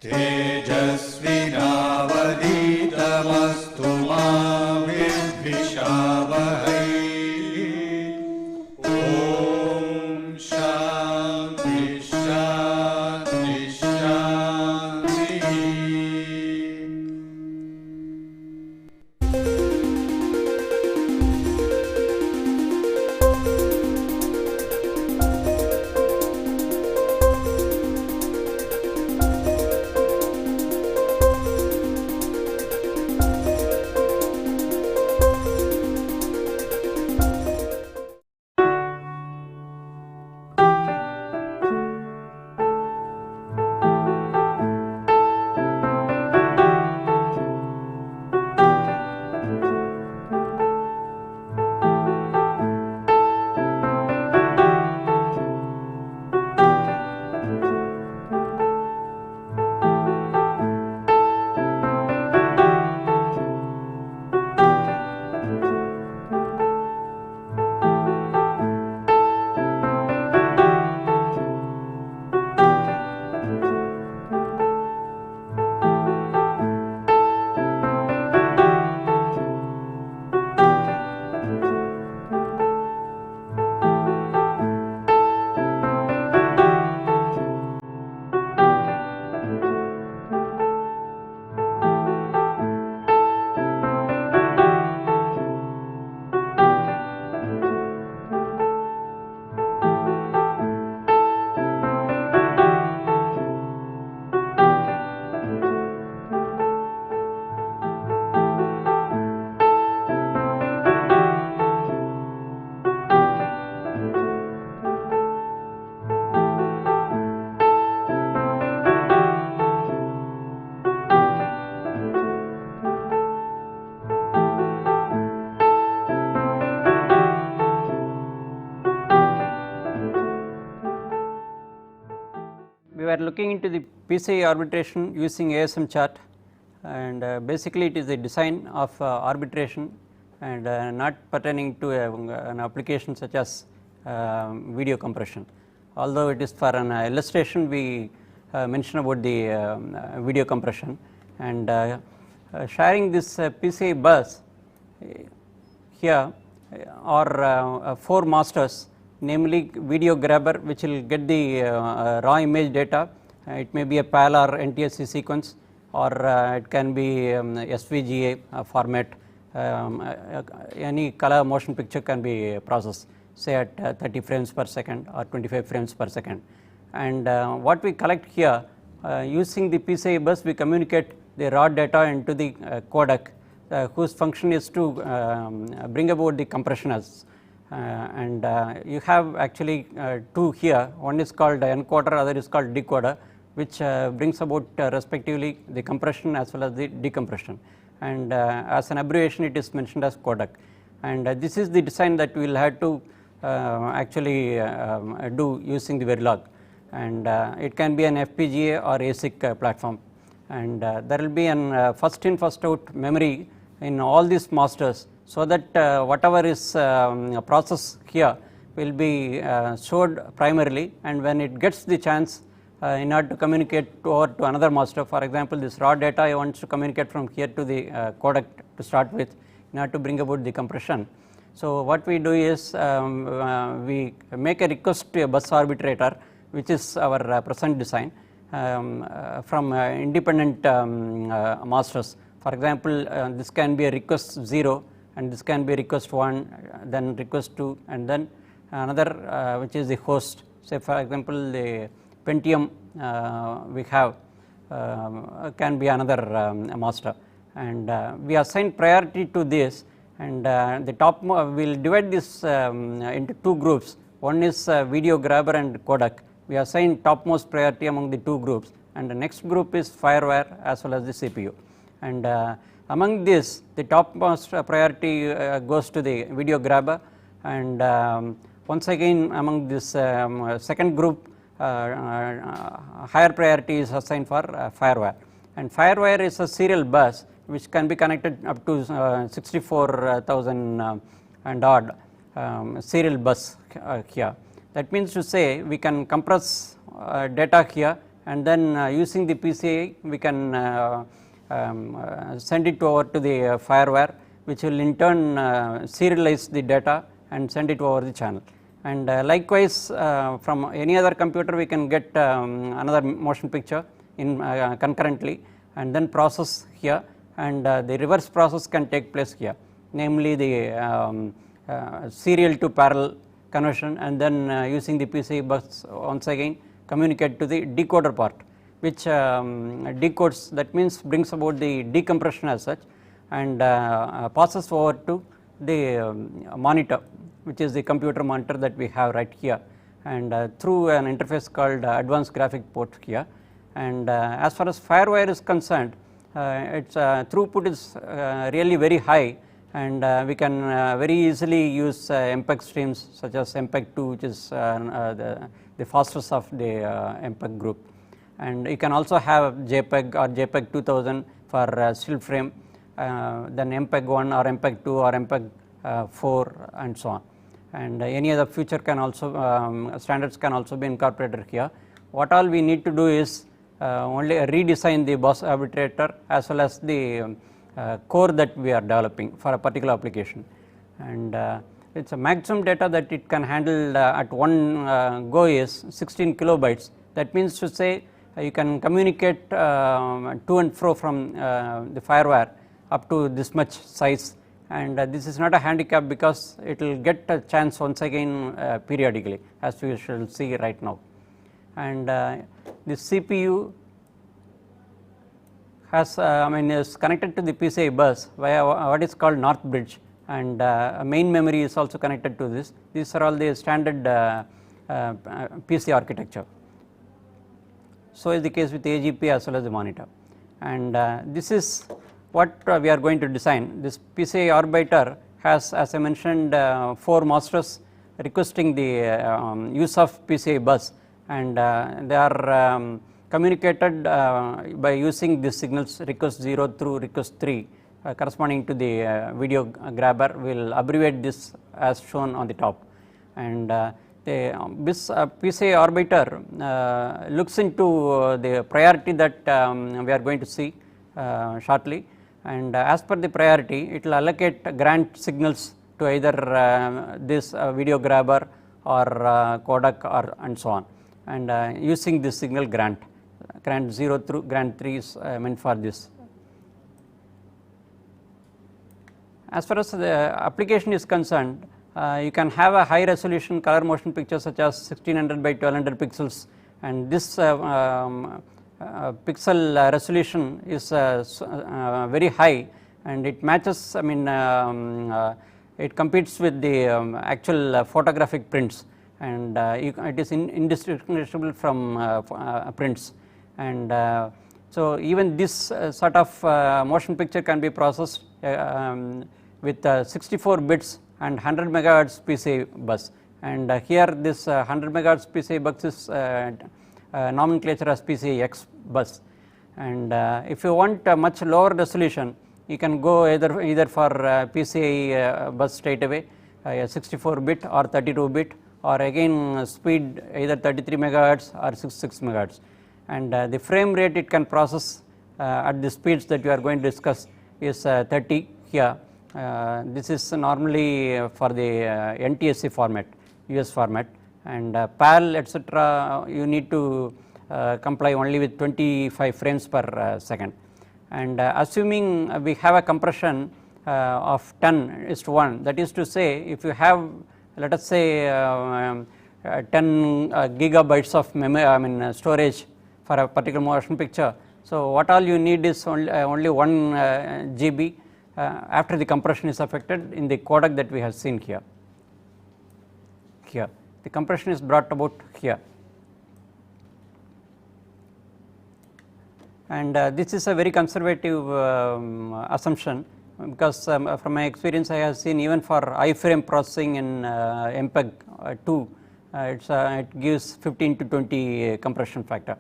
तेजस्विनावधीतमस्तु मा विद्विषावहै। ॐ शान्ति शान्ति शान्तिः। We were looking into the PCI arbitration using ASM chart, and basically it is the design of arbitration and not pertaining to an application such as video compression. Although it is for an illustration, we mention about the video compression, and sharing this PCI bus here are 4 masters, namely video grabber, which will get the raw image data. It may be a PAL or NTSC sequence, or it can be SVGA format. Any color motion picture can be processed, say at 30 frames per second or 25 frames per second. And what we collect here, using the PCI bus, we communicate the raw data into the codec, whose function is to bring about the compression as. And you have actually 2 here. One is called encoder, other is called decoder, which brings about respectively the compression as well as the decompression. And as an abbreviation, it is mentioned as codec. And this is the design that we will have to actually do using the Verilog. And it can be an FPGA or ASIC platform. And there will be an first in first out memory in all these masters, so that whatever is processed here will be stored primarily, and when it gets the chance in order to communicate over to another master, for example this raw data I want to communicate from here to the codec to start with in order to bring about the compression. So what we do is we make a request to a bus arbitrator, which is our present design, from independent masters. For example, this can be a request 0, and this can be request 1, then request 2, and then another which is the host. Say for example the Pentium we have can be another master, and we assign priority to this, and the top we will divide this into 2 groups. One is video grabber and codec. We assign topmost priority among the 2 groups, and the next group is fireware as well as the CPU. And among this, the topmost priority goes to the video grabber, and once again among this second group, higher priority is assigned for fireware. And fireware is a serial bus which can be connected up to 64,000 and odd serial bus here. That means to say we can compress data here and then using the PCI we can send it over to the firewire, which will in turn serialize the data and send it over the channel. And likewise from any other computer we can get another motion picture in concurrently and then process here, and the reverse process can take place here, namely the serial to parallel conversion, and then using the PCI bus once again communicate to the decoder part, which decodes, that means brings about the decompression as such, and passes over to the monitor, which is the computer monitor that we have right here, and through an interface called advanced graphic port here. And as far as firewire is concerned, its throughput is really very high, and we can very easily use MPEG streams such as MPEG 2, which is the fastest of the MPEG group, and you can also have JPEG or JPEG 2000 for still frame, then MPEG 1 or MPEG 2 or MPEG 4 and so on, and any other future can also standards can also be incorporated here. What all we need to do is only redesign the bus arbitrator as well as the core that we are developing for a particular application, and it's a maximum data that it can handle at one go is 16 kilobytes. That means to say you can communicate to and fro from the firewire up to this much size, and this is not a handicap because it will get a chance once again periodically, as we shall see right now. And this CPU has is connected to the PCI bus via what is called north bridge, and main memory is also connected to this. These are all the standard PC architecture. So is the case with AGP as well as the monitor, and this is what we are going to design. This PCI Arbiter has, as I mentioned, 4 masters requesting the use of PCI bus, and they are communicated by using these signals request 0 through request 3 corresponding to the video grabber. We will abbreviate this as shown on the top, and this PCI Arbiter looks into the priority that we are going to see shortly, and as per the priority it will allocate grant signals to either this video grabber or codec or and so on, and using this signal grant 0 through grant 3 is meant for this. As far as the application is concerned, you can have a high resolution color motion picture such as 1600 by 1200 pixels, and this pixel resolution is very high, and it matches, it competes with the actual photographic prints, and it is indistinguishable from prints, and so even this sort of motion picture can be processed with 64 bits and 100 megahertz PCI bus, and here this 100 megahertz PCI bus is nomenclature as PCI X bus, and if you want a much lower resolution, you can go either for PCI bus straight away, 64 bit or 32 bit, or again speed either 33 megahertz or 66 megahertz, and the frame rate it can process at the speeds that we are going to discuss is 30 here. This is normally for the NTSC format, US format, and PAL etc. you need to comply only with 25 frames per second, and assuming we have a compression of 10:1, that is to say if you have, let us say 10 gigabytes of memory, storage for a particular motion picture, so what all you need is only 1 GB after the compression is affected in the codec that we have seen here. Here the compression is brought about here, and this is a very conservative assumption, because from my experience I have seen even for iframe processing in MPEG 2 it gives 15 to 20 compression factor,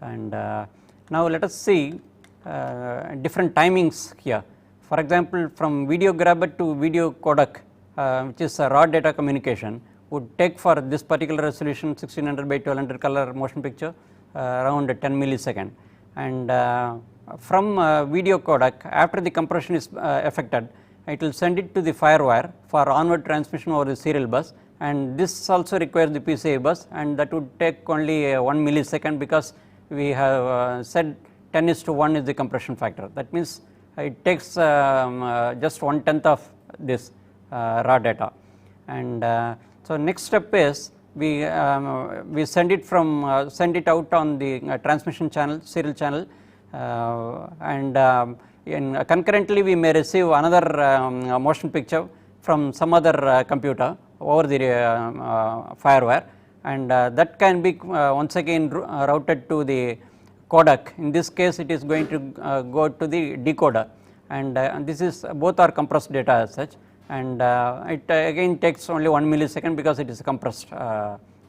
and now let us see different timings here. For example, from video grabber to video codec, which is a raw data communication, would take for this particular resolution 1600 by 1200 color motion picture around 10 millisecond, and from video codec after the compression is effected, it will send it to the firewire for onward transmission over the serial bus, and this also requires the PCI bus, and that would take only 1 millisecond because we have said 10:1 is the compression factor. That means it takes just 1/10 of this raw data. And so next step is we send it out on the transmission channel, serial channel, and concurrently we may receive another motion picture from some other computer over the firewire, and that can be once again routed to the codec. In this case it is going to go to the decoder, and this is both are compressed data as such, and it again takes only 1 millisecond because it is a compressed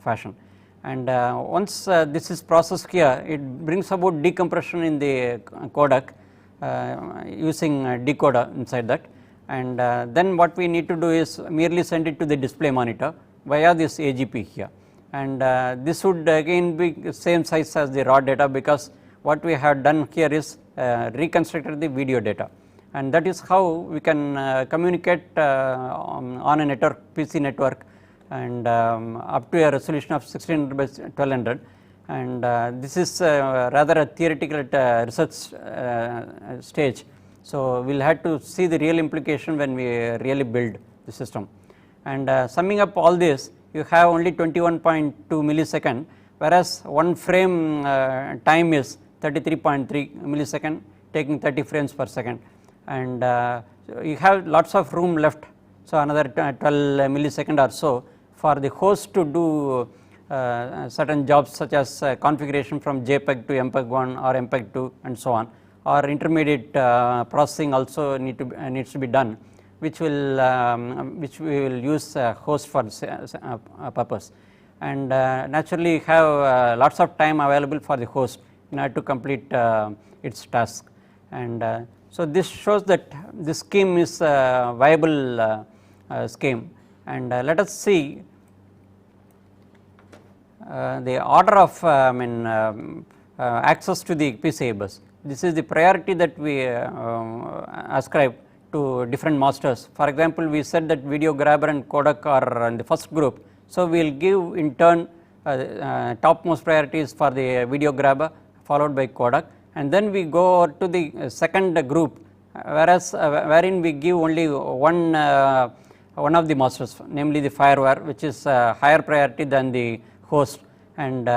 fashion. And once this is processed here, it brings about decompression in the codec using decoder inside that, and then what we need to do is merely send it to the display monitor via this AGP here, and this would again be same size as the raw data, because what we have done here is reconstructed the video data, and that is how we can communicate on a network, PC network, and up to a resolution of 1600 by 1200, and this is rather a theoretical research stage. So we will have to see the real implication when we really build the system. And summing up all this, you have only 21.2 millisecond, whereas one frame time is 33.3 millisecond, taking 30 frames per second, and you have lots of room left. So another 12 millisecond or so for the host to do certain jobs such as configuration from JPEG to MPEG-1 or MPEG-2 and so on, or intermediate processing also needs to be done, which we will use host for this purpose, and naturally have lots of time available for the host in order to complete its task. And so this shows that this scheme is a viable scheme, and let us see the order of access to the PCI bus. This is the priority that we ascribe to different masters. For example, we said that video grabber and codec are in the first group, so we will give in turn topmost priorities for the video grabber, followed by codec, and then we go to the second group, whereas wherein we give only one of the masters, namely the firewire, which is higher priority than the host. And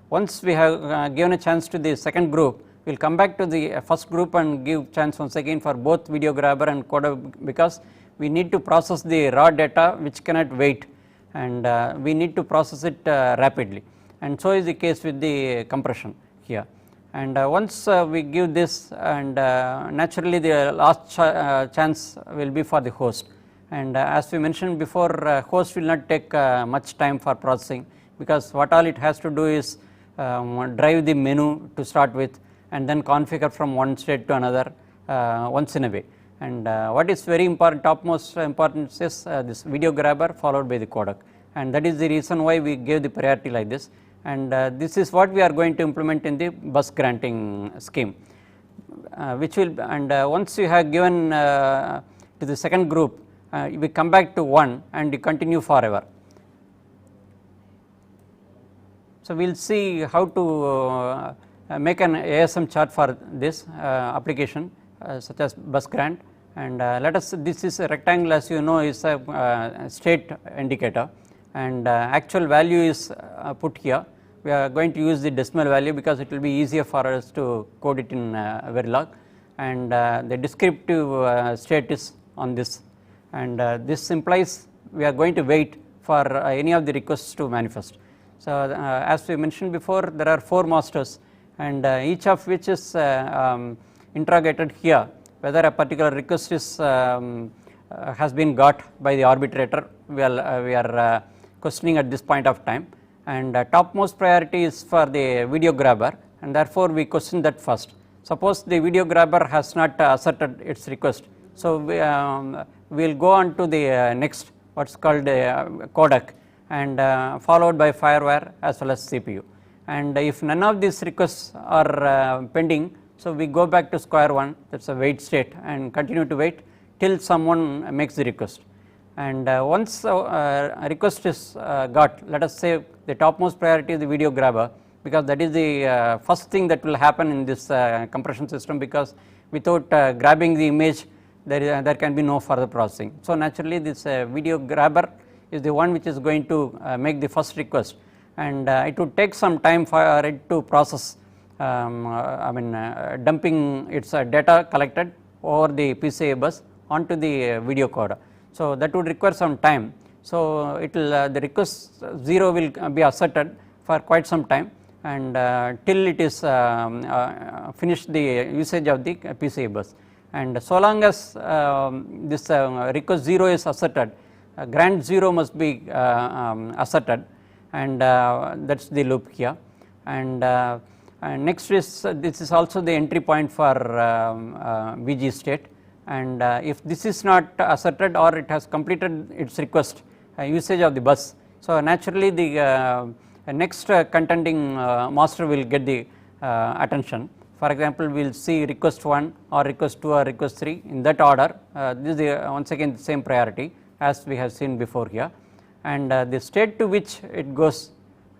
once we have given a chance to the second group, we will come back to the first group and give chance once again for both video grabber and codec, because we need to process the raw data which cannot wait, and we need to process it rapidly, and so is the case with the compression here. And once we give this, and naturally the last chance will be for the host, and as we mentioned before, host will not take much time for processing, because what all it has to do is drive the menu to start with, and then configure from one state to another once in a way. And what is very important, topmost importance is this video grabber followed by the codec, and that is the reason why we gave the priority like this, and this is what we are going to implement in the bus granting scheme, which will, and once you have given to the second group, we come back to 1 and you continue forever. So we will see how to make an ASM chart for this application such as bus grant, and let us, this is a rectangle, as you know, is a state indicator, and actual value is put here. We are going to use the decimal value because it will be easier for us to code it in Verilog, and the descriptive state is on this, and this implies we are going to wait for any of the requests to manifest. So as we mentioned before, there are 4 masters, and each of which is interrogated here whether a particular request is has been got by the arbitrator. We are questioning at this point of time, and topmost priority is for the video grabber, and therefore we question that first. Suppose the video grabber has not asserted its request, so we will go on to the next, what's called codec, and followed by firewire as well as CPU. and if none of these requests are pending, so we go back to square one, that is a wait state, and continue to wait till someone makes the request. And once a request is got, let us say the topmost priority is the video grabber, because that is the first thing that will happen in this compression system, because without grabbing the image there can be no further processing. So naturally this video grabber is the one which is going to make the first request, and it would take some time for it to process, dumping its data collected over the PCI bus onto the video coder. So that would require some time. So it will the request 0 will be asserted for quite some time, and till it is finished the usage of the PCI bus. And so long as this request 0 is asserted, grant 0 must be asserted, and that is the loop here. And next is this is also the entry point for VG state, and if this is not asserted or it has completed its request usage of the bus, so naturally the next contending master will get the attention. For example, we will see request 1 or request 2 or request 3 in that order. This is once again the same priority as we have seen before here, and the state to which it goes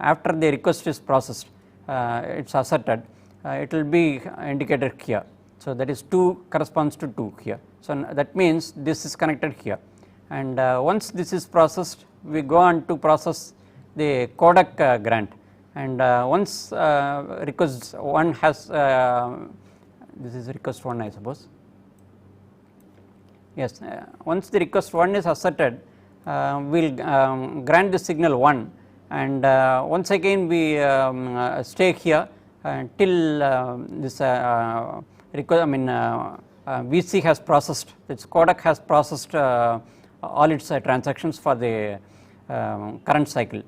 after the request is processed, it is asserted, it will be indicated here. So that is 2 corresponds to 2 here. So that means this is connected here, and once this is processed, we go on to process the codec grant, and once request 1 has this is request 1 I suppose. Yes, once the request 1 is asserted, we will grant the signal 1, and once again we stay here till this request, VC has processed, its codec has processed all its transactions for the current cycle.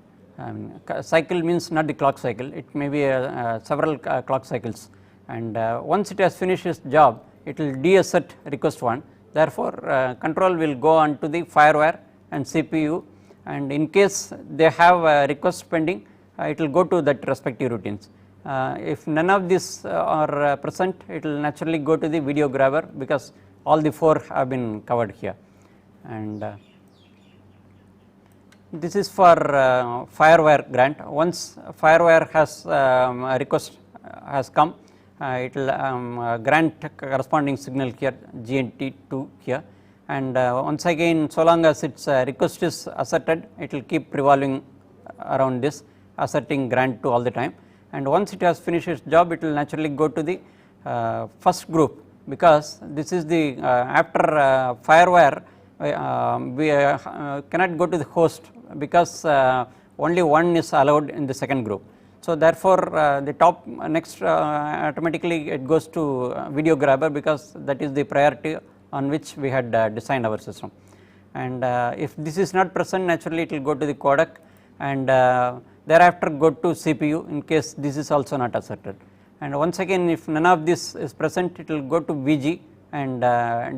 Cycle means not the clock cycle, it may be several clock cycles, and once it has finished its job, it will deassert request 1. Therefore, control will go on to the fireware and CPU, and in case they have requests pending, it will go to that respective routines. If none of these are present, it will naturally go to the video grabber, because all the 4 have been covered here. And this is for fireware grant. Once fireware has request has come, it will grant corresponding signal here GNT2 here, and once again so long as its request is asserted, it will keep revolving around this, asserting grant 2 all the time, and once it has finished its job, it will naturally go to the first group, because this is the after fireware we cannot go to the host, because only 1 is allowed in the second group. So therefore, the top next automatically it goes to video grabber, because that is the priority on which we had designed our system. And if this is not present, naturally it will go to the codec, and thereafter go to CPU in case this is also not asserted. And once again, if none of this is present, it will go to VG and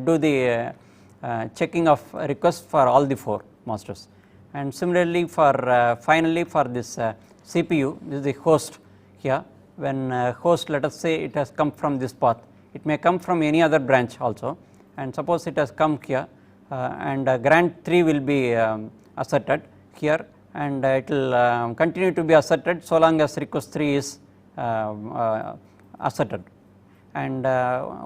do the checking of requests for all the 4 masters. And similarly for finally for this CPU, this is the host here. When host, let us say it has come from this path, it may come from any other branch also, and suppose it has come here, and grant 3 will be asserted here, and it will continue to be asserted so long as request 3 is asserted. And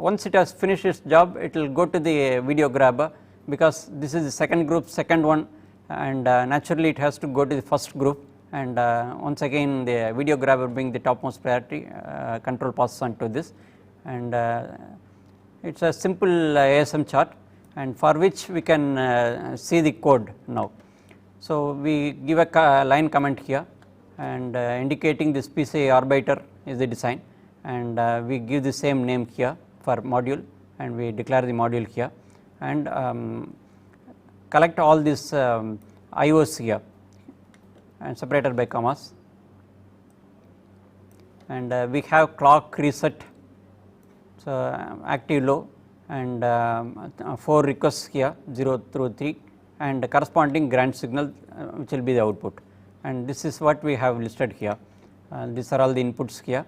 once it has finished its job, it will go to the video grabber, because this is the second group, second one, and naturally it has to go to the first group, and once again the video grabber being the topmost priority, control passes on to this, and it is a simple ASM chart, and for which we can see the code now. So we give a line comment here, and indicating this PCI Arbiter is the design, and we give the same name here for module, and we declare the module here, and collect all these IOs here and separated by commas, and we have clock reset, so active low, and 4 requests here 0 through 3, and the corresponding grant signal which will be the output, and this is what we have listed here. these are all the inputs here,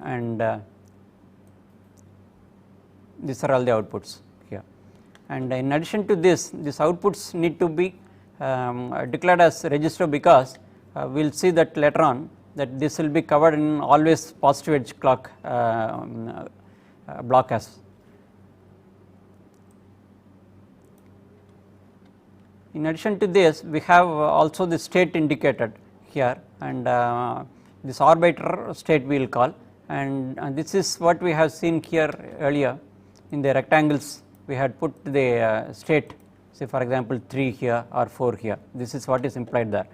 and these are all the outputs here. And in addition to this, these outputs need to be declared as register, because we will see that later on that this will be covered in always positive edge clock block as. In addition to this, we have also the state indicated here, and this arbiter state we will call, and this is what we have seen here earlier in the rectangles. We had put the state, say for example 3 here or 4 here. This is what is implied there,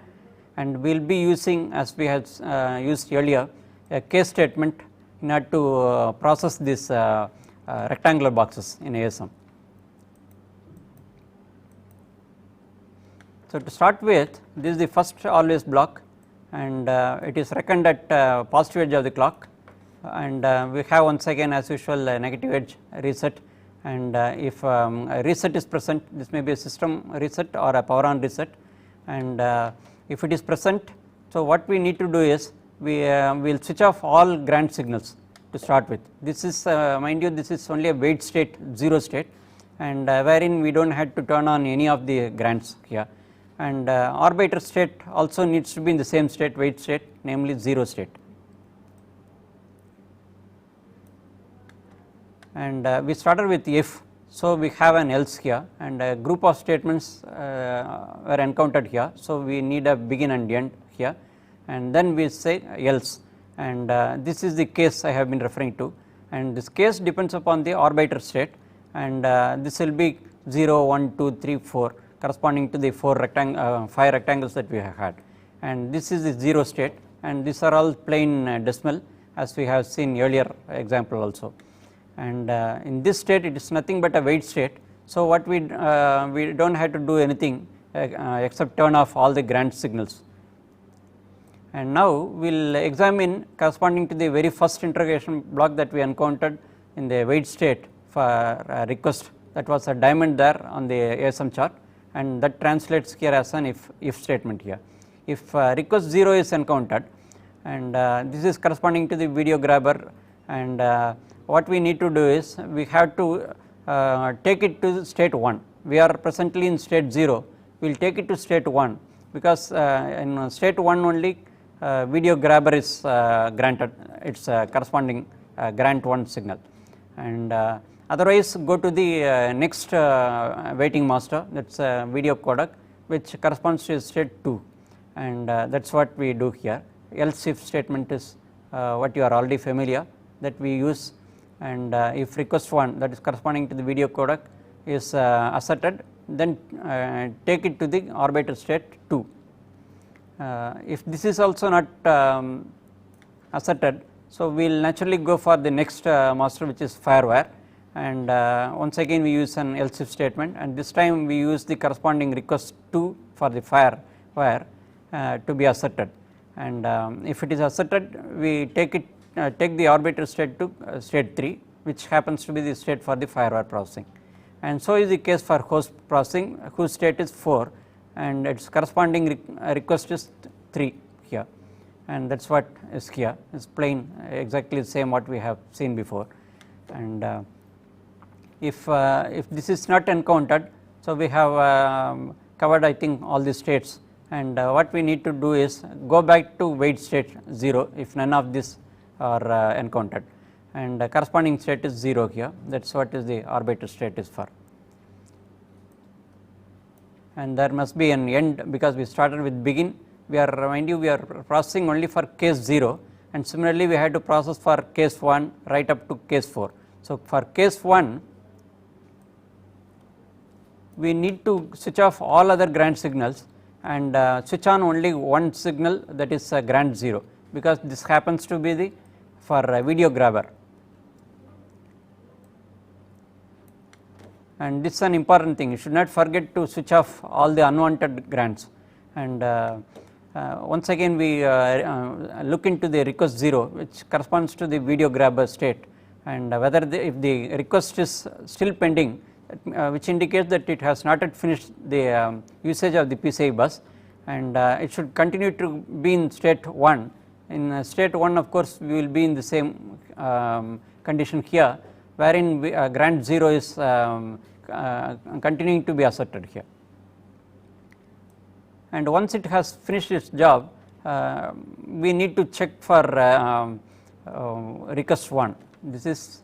and we will be using, as we had used earlier, a case statement in order to process these rectangular boxes in ASM. So, to start with, this is the first always block, and it is reckoned at positive edge of the clock, and we have once again as usual a negative edge reset, and if a reset is present, this may be a system reset or a power on reset, and if it is present, so what we need to do is we will switch off all ground signals to start with. This is mind you, this is only a wait state, 0 state, and wherein we do not have to turn on any of the grounds here, and arbiter state also needs to be in the same state, wait state, namely 0 state. And we started with if, so we have an else here, and a group of statements were encountered here, so we need a begin and end here, and then we say else, and this is the case I have been referring to, and this case depends upon the arbiter state, and this will be 0, 1, 2, 3, 4 corresponding to the 5 rectangles that we have had, and this is the 0 state, and these are all plain decimal as we have seen earlier example also. And in this state it is nothing but a wait state, so what we do not have to do anything except turn off all the ground signals. And now we will examine corresponding to the very first interrogation block that we encountered in the wait state for a request, that was a diamond there on the ASM chart, and that translates here as an if statement here. If request 0 is encountered, and this is corresponding to the video grabber, and what we need to do is we have to take it to state 1. We are presently in state 0, we will take it to state 1, because in state 1 only video grabber is granted its corresponding grant 1 signal, and otherwise go to the next waiting master, that is video codec, which corresponds to state 2, and that is what we do here. Else if statement is what you are already familiar, that we use, and if request 1, that is corresponding to the video codec, is asserted, then take it to the arbiter state 2. If this is also not asserted, so we will naturally go for the next master, which is firewire, and once again we use an else if statement, and this time we use the corresponding request 2 for the firewire to be asserted, and if it is asserted, we take the arbiter state to state 3, which happens to be the state for the firewire processing, and so is the case for host processing, whose state is 4, and its corresponding request is 3 here, and that is what is here, is plain exactly the same what we have seen before. And if this is not encountered, so we have covered I think all the states, and what we need to do is go back to wait state 0 if none of this are encountered, and corresponding state is 0 here, that is what is the arbiter state is for. And there must be an end, because we started with begin, we are remind you we are processing only for case 0, and similarly we had to process for case 1 right up to case 4. So for case 1 we need to switch off all other ground signals and switch on only one signal, that is ground 0, because this happens to be the for video grabber, and this is an important thing. You should not forget to switch off all the unwanted grounds, and once again we look into the request 0, which corresponds to the video grabber state, and whether if the request is still pending, which indicates that it has not yet finished the usage of the PCI bus, and it should continue to be in state 1 In state 1 of course we will be in the same condition here, wherein grant 0 is continuing to be asserted here. And once it has finished its job, we need to check for request 1. This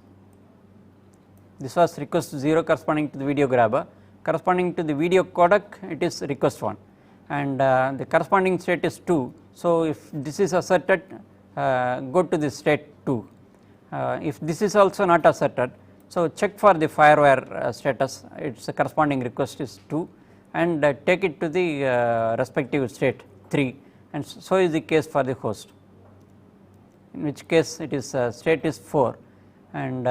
was request 0 corresponding to the video grabber, corresponding to the video codec it is request 1, and the corresponding state is 2. So, if this is asserted, go to the state 2. If this is also not asserted, so check for the fireware status, its corresponding request is 2, and take it to the respective state 3, and so is the case for the host, in which case it is state is 4, and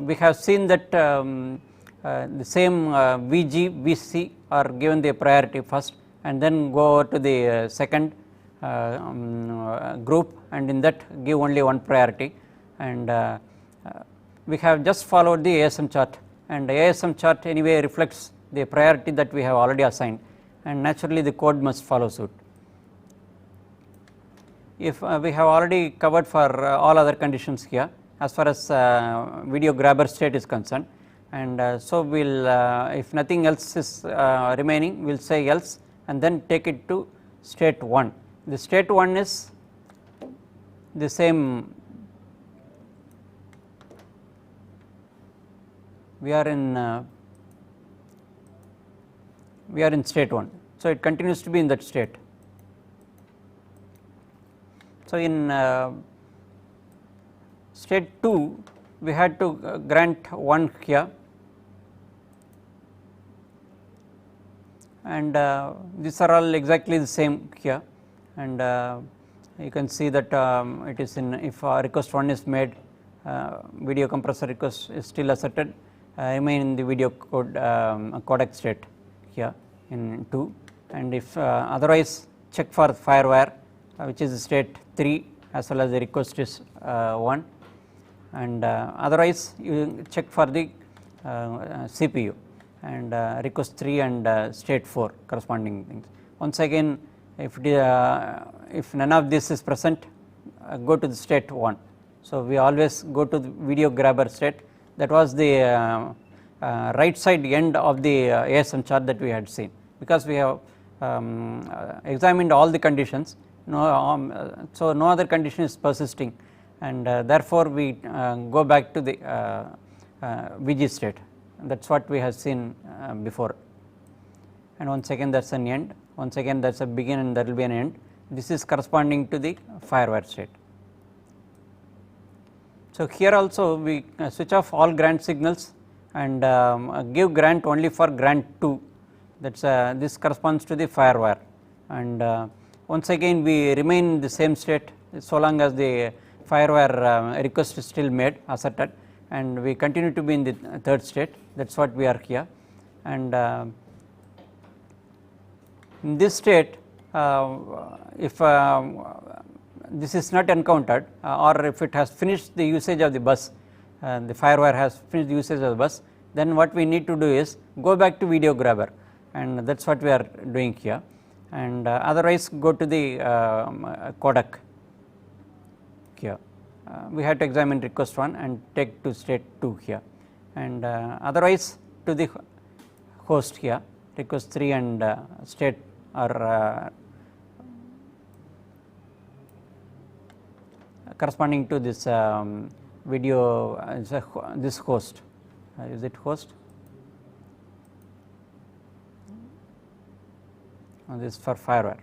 we have seen that the same VG, VC are given the priority first, and then go over to the second group, and in that give only one priority. And we have just followed the ASM chart, and the ASM chart anyway reflects the priority that we have already assigned, and naturally the code must follow suit. If we have already covered for all other conditions here as far as video grabber state is concerned, and so we will if nothing else is remaining, we will say else and then take it to state 1. The state 1 is the same, we are in state 1, so it continues to be in that state. So, in state 2 we had to grant 1 here, and these are all exactly the same here, and you can see that it is in, if request 1 is made, video compressor request is still asserted, remain in the video codec state here in 2, and if otherwise check for fireware which is state 3 as well as the request is 1, and otherwise you check for the CPU and request 3 and state 4 corresponding things. Once again, if none of this is present, go to the state 1. So, we always go to the video grabber state. That was the right side end of the ASM chart that we had seen, because we have examined all the conditions. So, no other condition is persisting, and therefore, we go back to the VG state. That is what we have seen before, and once again that is an end, once again that is a begin and there will be an end. This is corresponding to the fireware state. So, here also we switch off all grant signals and give grant only for grant 2, that is this corresponds to the fireware, and once again we remain in the same state so long as the fireware request is still made, asserted, and we continue to be in the third state. That is what we are here, and in this state if this is not encountered or if it has finished the usage of the bus, the fireware has finished the usage of the bus, then what we need to do is go back to video grabber, and that is what we are doing here, and otherwise go to the codec here. We have to examine request 1 and take to state 2 here, and otherwise to the host here, request 3 and state are corresponding to this video this host. Is it host? This is for fireware,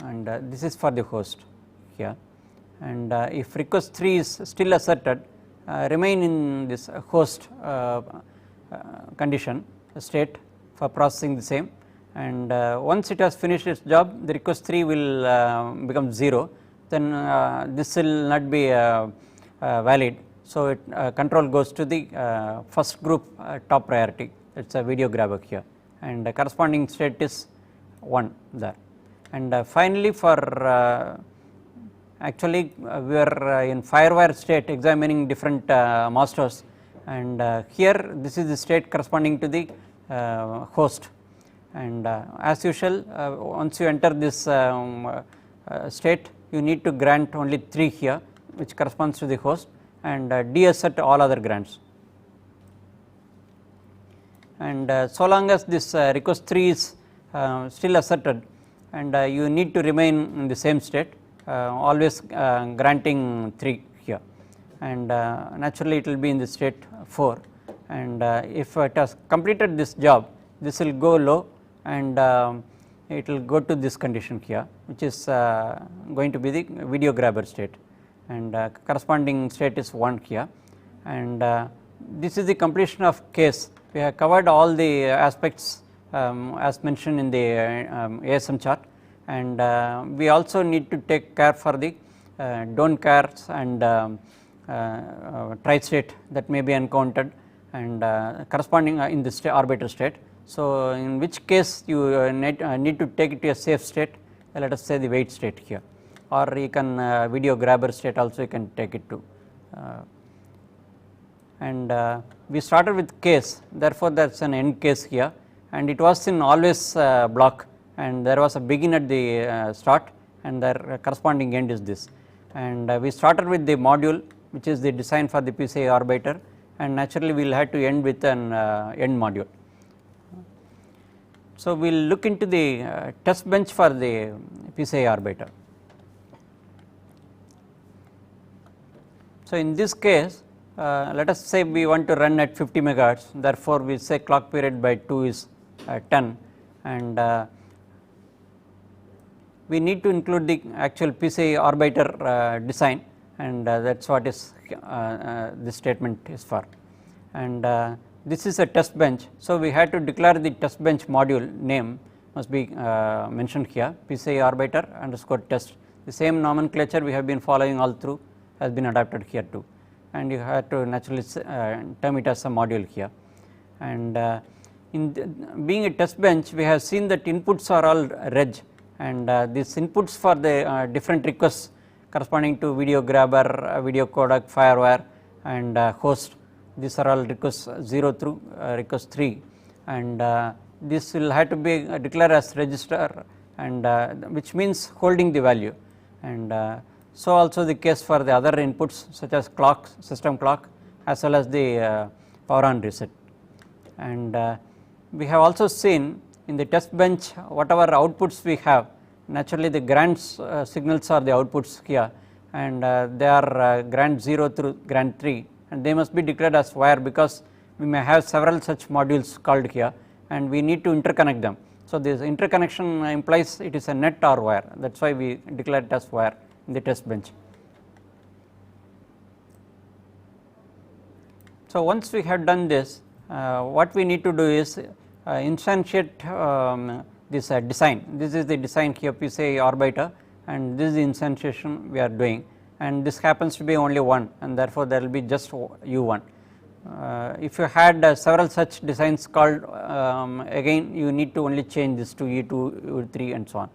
and this is for the host here, and if request 3 is still asserted, remain in this host condition state for processing the same, and once it has finished its job, the request 3 will become 0, then this will not be valid. So, control goes to the first group top priority, it is a video grabber here, and the corresponding state is 1 there. And finally, for actually we are in fireware state examining different masters, and here this is the state corresponding to the host, and as usual once you enter this state you need to grant only 3 here which corresponds to the host and deassert all other grants. And so long as this request 3 is still asserted and you need to remain in the same state always granting 3 here, and naturally it will be in the state 4, and if it has completed this job this will go low and it will go to this condition here which is going to be the video grabber state, and corresponding state is 1 here, and this is the completion of case. We have covered all the aspects as mentioned in the ASM chart, and we also need to take care for the don't cares and tri-state that may be encountered and corresponding in the arbiter state. So, in which case you need to take it to a safe state, let us say the wait state here, or you can video grabber state also you can take it to. And we started with case, therefore there is an end case here, and it was in always block, and there was a begin at the start and their corresponding end is this, and we started with the module which is the design for the PCI arbiter, and naturally we will have to end with an end module. So, we will look into the test bench for the PCI arbiter. So, in this case let us say we want to run at 50 megahertz, therefore we say clock period by 2 is 10, and we need to include the actual PCI arbiter design, and that is what is this statement is for, and this is a test bench. So, we had to declare the test bench module name must be mentioned here, PCI arbiter underscore test. The same nomenclature we have been following all through has been adapted here too, and you have to naturally term it as a module here. And being a test bench, we have seen that inputs are all reg, and these inputs for the different requests corresponding to video grabber, video codec, firewire, and host. These are all requests 0 through request 3, and this will have to be declared as register, and which means holding the value, and so also the case for the other inputs such as clock, system clock, as well as the power on reset. And we have also seen in the test bench whatever outputs we have, naturally the grants signals are the outputs here, and they are grant 0 through grant 3, and they must be declared as wire because we may have several such modules called here and we need to interconnect them. So, this interconnection implies it is a net or wire, that is why we declare it as wire in the test bench. So, once we have done this, what we need to do is instantiate this design. This is the design here, PCI arbiter, and this is the instantiation we are doing, and this happens to be only 1, and therefore there will be just U1. If you had several such designs called, again you need to only change this to E2, U3 and so on.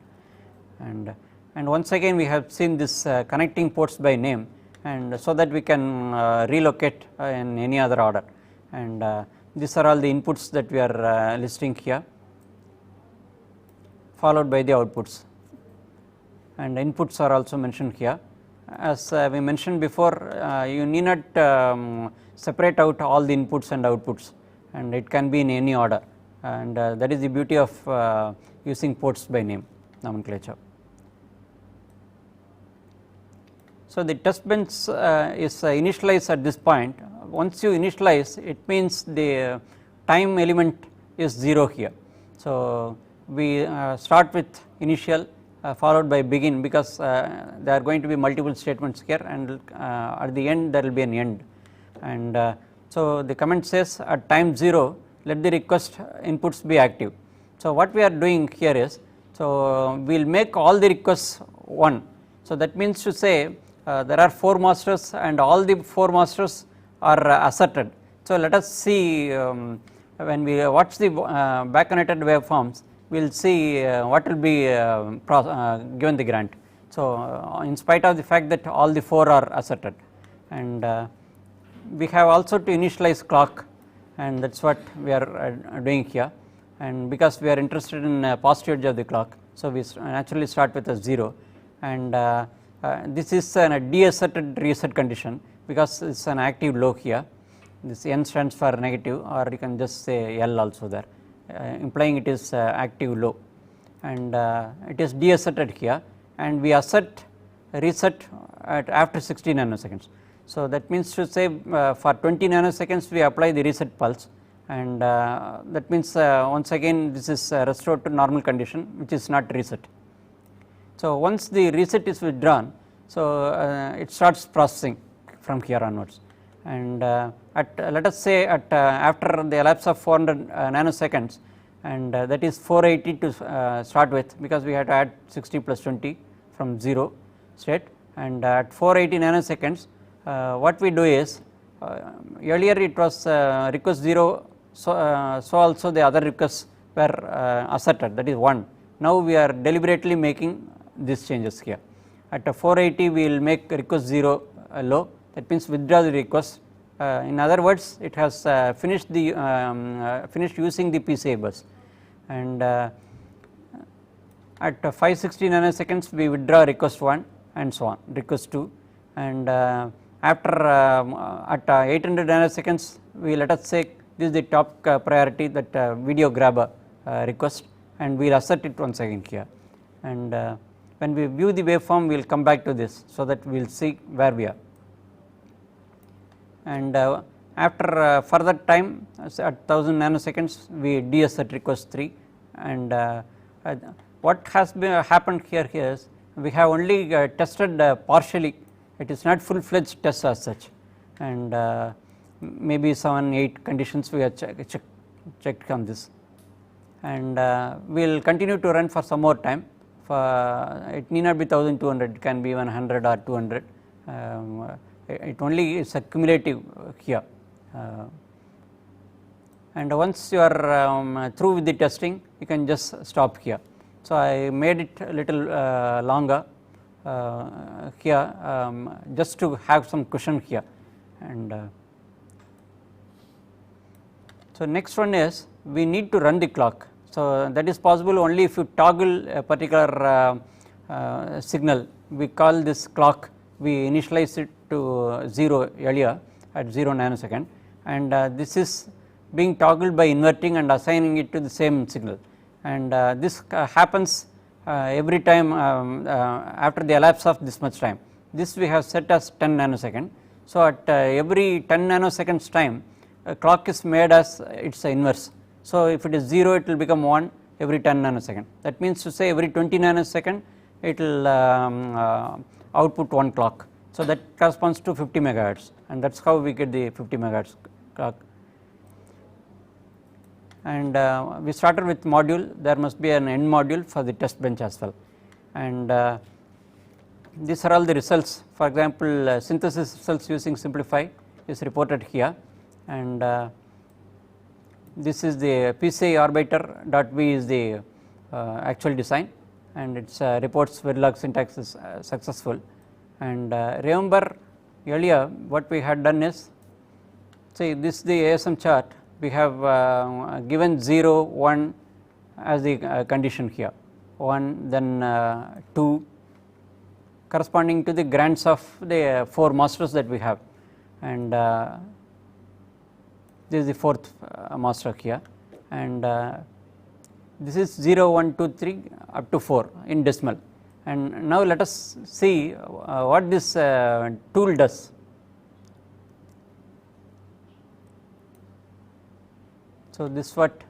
And once again we have seen this connecting ports by name, and so that we can relocate in any other order, and these are all the inputs that we are listing here, followed by the outputs, and inputs are also mentioned here. As we mentioned before, you need not separate out all the inputs and outputs, and it can be in any order, and that is the beauty of using ports by name nomenclature. So, the test bench is initialized at this point. Once you initialize, it means the time element is 0 here. So, we start with initial followed by begin, because there are going to be multiple statements here, and at the end there will be an end. And so, the comment says at time 0 let the request inputs be active. So, what we are doing here is, so we will make all the requests 1. So, that means to say there are 4 masters and all the 4 masters are asserted. So, let us see when we watch the back connected waveforms, we will see what will be given the grant. So, in spite of the fact that all the 4 are asserted, and we have also to initialize clock, and that is what we are doing here, and because we are interested in positive edge of the clock, so we naturally start with a 0, and this is a deasserted reset condition because it is an active low here. This n stands for negative, or you can just say L also there, implying it is active low, and it is deasserted here, and we assert reset at after 60 nanoseconds. So that means to say for 20 nanoseconds we apply the reset pulse, and that means once again this is restored to normal condition, which is not reset. So once the reset is withdrawn, so it starts processing from here onwards, and at let us say at after the elapse of 400 nanoseconds, and that is 480 to start with, because we have to add 60 plus 20 from 0 state, and at 480 nanoseconds what we do is, earlier it was request 0, so also the other requests were asserted, that is 1. Now we are deliberately making these changes here. At 480 we will make request 0 low, that means withdraw the request. In other words, it has finished using the PCI bus, and at 560 nanoseconds we withdraw request 1 and so on, request 2, and after at 800 nanoseconds we, let us say this is the top priority, that video grabber request, and we will assert it once again here, and when we view the waveform we will come back to this, so that we will see where we are. And after further time at 1000 nanoseconds we deassert request 3, and what has been happened here is we have only tested partially, it is not full fledged test as such, and maybe 7-8 conditions we have checked on this, and we will continue to run for some more time. It need not be 1200, it can be 100 or 200, it only is a cumulative here, and once you are through with the testing you can just stop here. So I made it a little longer here just to have some cushion here, and so next one is we need to run the clock. So that is possible only if you toggle a particular signal. We call this clock, we initialize it to 0 earlier at 0 nanosecond, and this is being toggled by inverting and assigning it to the same signal, and this happens every time after the elapse of this much time. This we have set as 10 nanosecond. So at every 10 nanoseconds time a clock is made as its inverse. So if it is 0 it will become 1 every 10 nanosecond. That means to say every 20 nanosecond it will output 1 clock. So that corresponds to 50 megahertz, and that is how we get the 50 megahertz clock. And we started with module, there must be an end module for the test bench as well, and these are all the results. For example, synthesis results using simplify is reported here, and this is the PCI Arbiter.v is the actual design, and its reports Verilog syntax is successful. And remember earlier what we had done is, see this is the ASM chart, we have given 0, 1 as the condition here, 1 then 2 corresponding to the grants of the 4 masters that we have, and this is the 4th master here, and this is 0, 1, 2, 3 up to 4 in decimal. And now let us see what this tool does. So this is what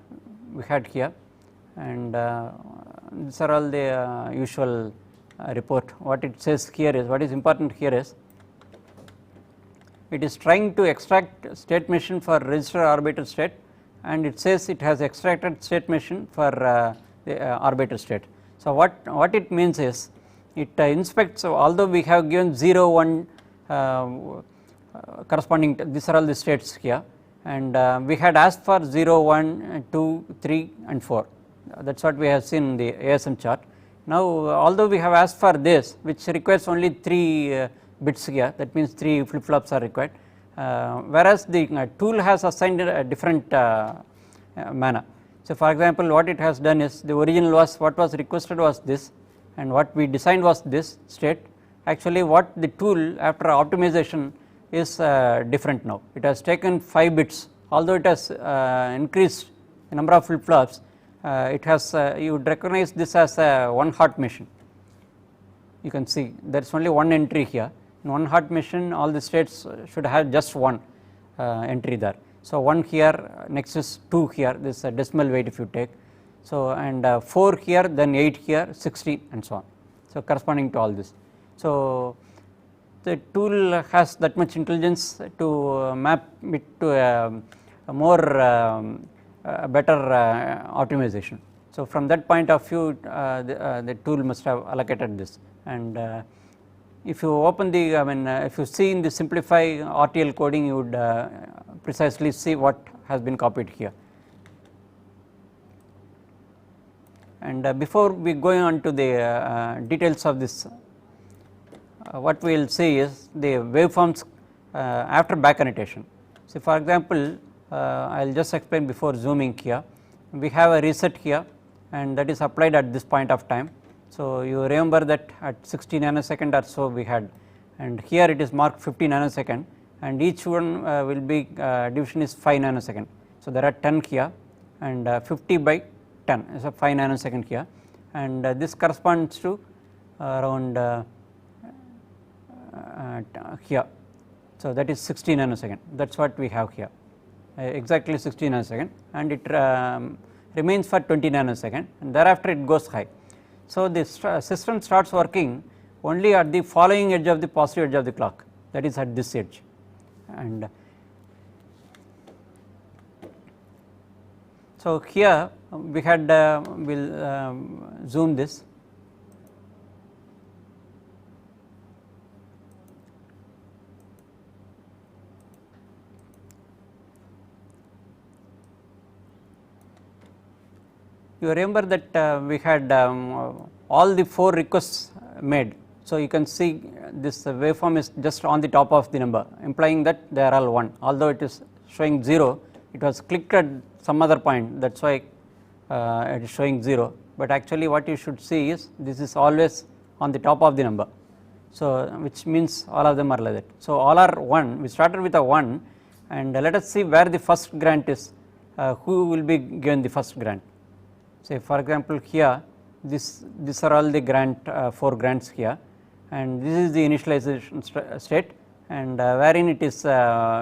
we had here, and these are all the usual report. What it says here is, what is important here is, it is trying to extract state machine for register arbiter state, and it says it has extracted state machine for the arbiter state. So what it means is, it inspects, although we have given 0, 1 corresponding to, these are all the states here, and we had asked for 0, 1, 2, 3 and 4, that is what we have seen in the ASM chart. Now although we have asked for this, which requires only 3 bits here, that means 3 flip flops are required, whereas the tool has assigned a different manner. So, for example, what it has done is the original was what was requested was this, and what we designed was this state. Actually what the tool after optimization is different now. It has taken 5 bits, although it has increased the number of flip flops. It has you would recognize this as a one hot machine. You can see there is only one entry here. In one hot machine all the states should have just one entry there. So, 1 here, next is 2 here, this is a decimal weight if you take. So, and 4 here, then 8 here, 16 and so on. So, corresponding to all this. So, the tool has that much intelligence to map it to a more better optimization. So, from that point of view the tool must have allocated this, and if you open the if you see in the simplify RTL coding, you would precisely see what has been copied here. And before we go on to the details of this, what we will see is the waveforms after back annotation. So, for example, I will just explain before zooming here. We have a reset here, and that is applied at this point of time. So, you remember that at 60 nanosecond or so we had, and here it is marked 50 nanosecond, and each one will be division is 5 nanosecond. So, there are 10 here, and 50 by 10 is a 5 nanosecond here, and this corresponds to around here. So, that is 60 nanosecond, that is what we have here, exactly 60 nanosecond, and it remains for 20 nanosecond, and thereafter it goes high. So, this system starts working only at the following edge of the positive edge of the clock, that is at this edge. And so, here we had will zoom this. You remember that we had all the 4 requests made. So, you can see this waveform is just on the top of the number, implying that they are all 1, although it is showing 0, it was clicked at some other point, that is why it is showing 0, but actually what you should see is this is always on the top of the number. So, which means all of them are like that. So, all are 1, we started with a 1, and let us see where the first grant is, who will be given the first grant. Say for example, here these are all the grant 4 grants here, and this is the initialization state, and wherein it is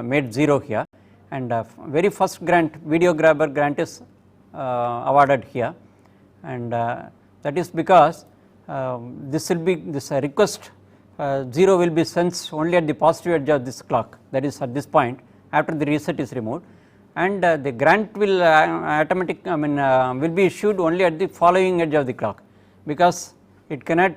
made 0 here, and very first grant video grabber grant is awarded here, and that is because this will be this request 0 will be sensed only at the positive edge of this clock, that is at this point after the reset is removed, and the grant will will be issued only at the following edge of the clock, because it cannot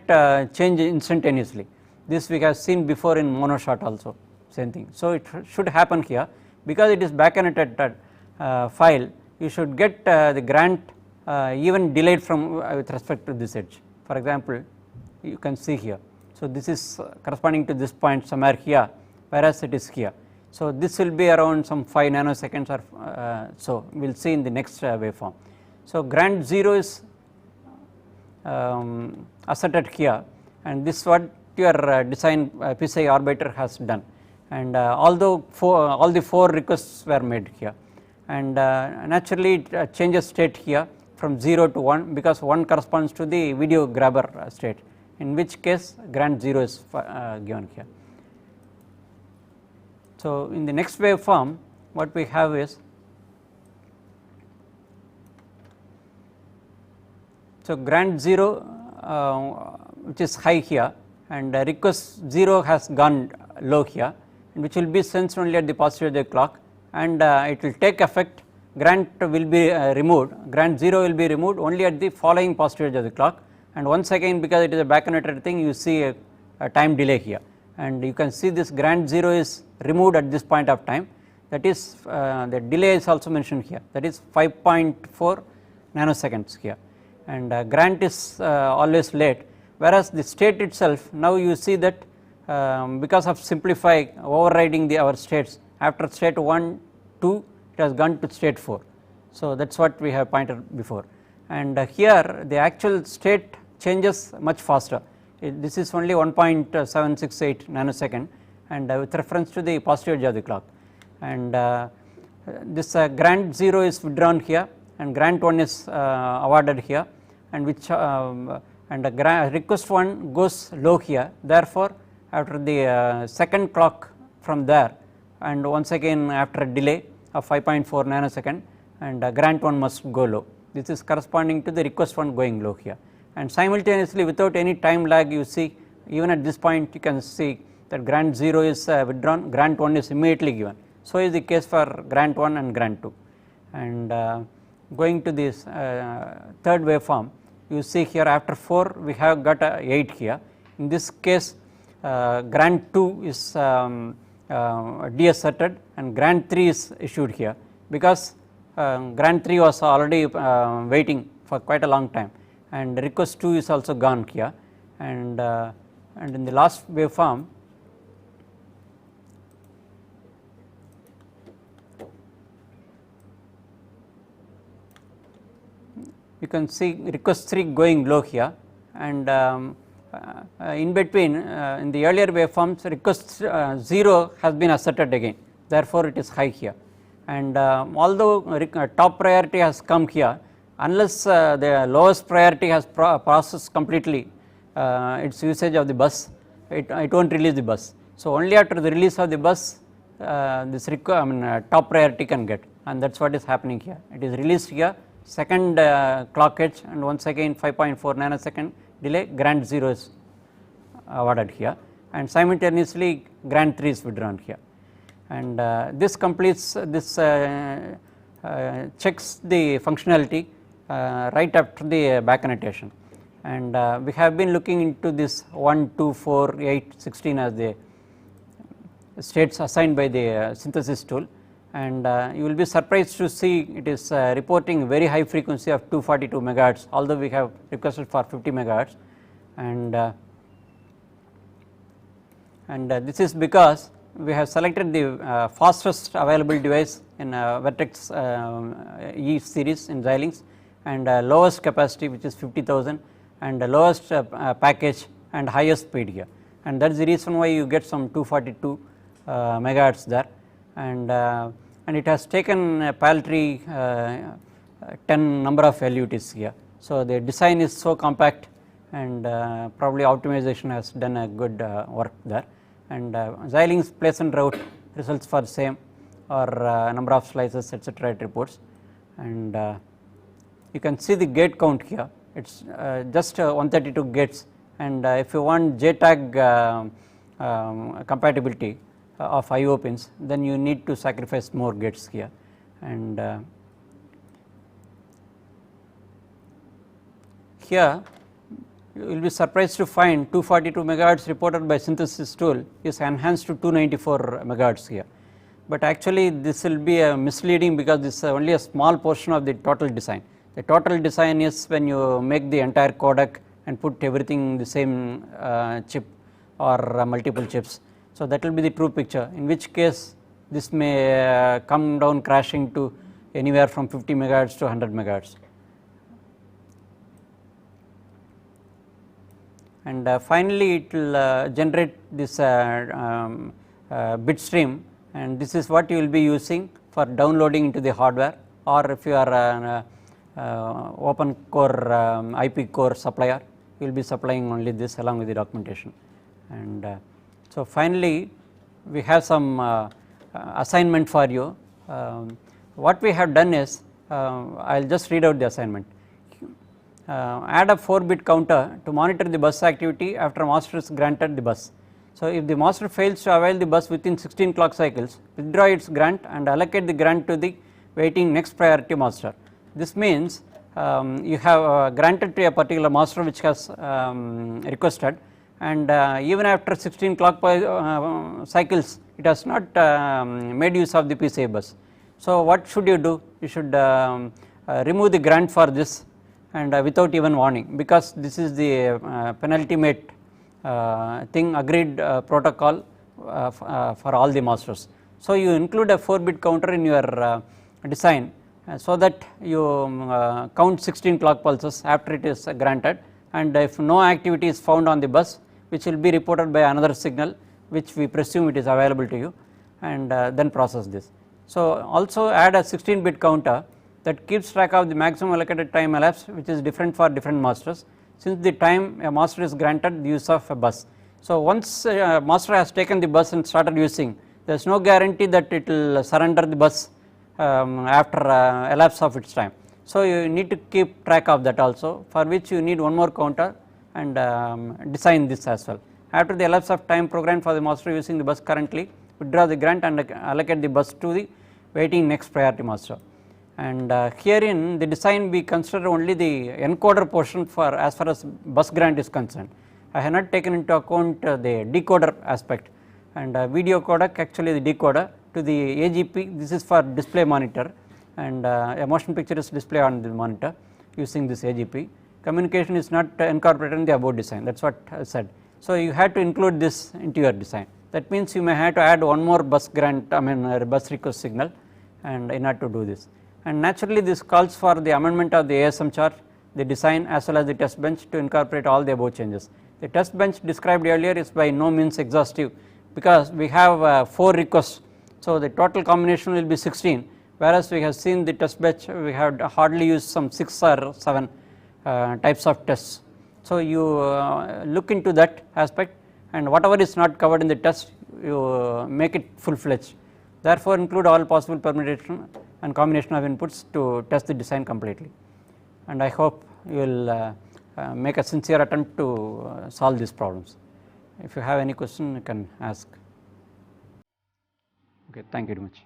change instantaneously. This we have seen before in monoshot also, same thing. So, it should happen here, because it is back annotated file, you should get the grant even delayed from with respect to this edge. For example, you can see here. So, this is corresponding to this point somewhere here, whereas it is here. So, this will be around some 5 nanoseconds or so, we will see in the next waveform. So, grant 0 is asserted here, and this is what your design PCI Arbiter has done, and although all the 4 requests were made here, and naturally it changes state here from 0 to 1, because 1 corresponds to the video grabber state, in which case grant 0 is given here. So, in the next waveform what we have is, so grant 0 which is high here, and request 0 has gone low here, and which will be sensed only at the positive edge of the clock, and it will take effect, grant will be removed, grant 0 will be removed only at the following positive edge of the clock, and once again because it is a back annotated thing, you see a time delay here, and you can see this grant 0 is removed at this point of time, that is the delay is also mentioned here, that is 5.4 nanoseconds here, and grant is always late, whereas the state itself, now you see that because of simplify overriding our states, after state 1, 2 it has gone to state 4, So, that is what we have pointed before, and here the actual state changes much faster. This is only 1.768 nanosecond, and with reference to the positive edge of the clock, and this grant 0 is withdrawn here and grant 1 is awarded here, and which and request 1 goes low here. Therefore, after the second clock from there, and once again after a delay of 5.4 nanosecond, and grant 1 must go low. This is corresponding to the request 1 going low here, and simultaneously without any time lag, you see even at this point you can see that grant 0 is withdrawn, grant 1 is immediately given. So is the case for grant 1 and grant 2, and going to this third waveform, you see here after 4 we have got a 8 here. In this case grant 2 is deasserted and grant 3 is issued here, because grant 3 was already waiting for quite a long time, and request 2 is also gone here, and in the last waveform you can see request 3 going low here, and in between in the earlier waveforms request 0 has been asserted again, therefore it is high here, and although top priority has come here, unless the lowest priority has processed completely its usage of the bus, it will not release the bus. So only after the release of the bus this top priority can get, and that is what is happening here. It is released here, second clock edge, and once again 5.4 nanosecond delay, grant 0 is awarded here, and simultaneously grant 3 is withdrawn here, and this completes this checks the functionality right after the back annotation, and we have been looking into this 1, 2, 4, 8, 16 as the states assigned by the synthesis tool, and you will be surprised to see it is reporting very high frequency of 242 megahertz, although we have requested for 50 megahertz, and this is because we have selected the fastest available device in Vertex E series in Xilinx, and lowest capacity, which is 50,000, and the lowest package and highest speed here, and that is the reason why you get some 242 megahertz there, and it has taken a paltry 10 number of LUTs here. So the design is so compact, and probably optimization has done a good work there, and Xilinx place and route results for same or number of slices etc. it reports, and you can see the gate count here, it is just 132 gates, and if you want JTAG compatibility of IO pins, then you need to sacrifice more gates here, and here you will be surprised to find 242 megahertz reported by synthesis tool is enhanced to 294 megahertz here, but actually this will be misleading, because this is only a small portion of the total design. The total design is when you make the entire codec and put everything in the same chip or multiple chips. So that will be the true picture, in which case this may come down crashing to anywhere from 50 megahertz to 100 megahertz. And finally it will generate this bit stream, and this is what you will be using for downloading into the hardware, or if you are an open core IP core supplier, you will be supplying only this along with the documentation. And so finally we have some assignment for you. What we have done is, I will just read out the assignment. Add a 4-bit counter to monitor the bus activity after master is granted the bus. So if the master fails to avail the bus within 16 clock cycles, withdraw its grant and allocate the grant to the waiting next priority master. This means you have granted to a particular master which has requested, and even after 16 clock cycles it has not made use of the PCI bus. So what should you do? You should remove the grant for this, and without even warning, because this is the penultimate thing agreed protocol for all the masters. So you include a 4-bit counter in your design, so that you count 16 clock pulses after it is granted, and if no activity is found on the bus, which will be reported by another signal which we presume it is available to you, and then process this. So also add a 16-bit counter that keeps track of the maximum allocated time elapsed, which is different for different masters, since the time a master is granted the use of a bus. So once a master has taken the bus and started using, there is no guarantee that it will surrender the bus after elapse of its time. So you need to keep track of that also, for which you need one more counter and design this as well. After the elapse of time programmed for the master using the bus currently, withdraw the grant and allocate the bus to the waiting next priority master. And herein the design we consider only the encoder portion for as far as bus grant is concerned. I have not taken into account the decoder aspect, and video codec actually the decoder to the AGP, this is for display monitor, and a motion picture is displayed on the monitor using this AGP. Communication is not incorporated in the above design, that is what I said. So you have to include this into your design. That means you may have to add one more bus grant, bus request signal, and in order to do this. And naturally this calls for the amendment of the ASM chart, the design as well as the test bench to incorporate all the above changes. The test bench described earlier is by no means exhaustive, because we have 4 requests, so the total combination will be 16, whereas we have seen the test bench we have hardly used some 6 or 7 types of tests. So you look into that aspect, and whatever is not covered in the test you make it full fledged. Therefore include all possible permutation and combination of inputs to test the design completely, and I hope you will make a sincere attempt to solve these problems. If you have any question you can ask. Okay, thank you very much.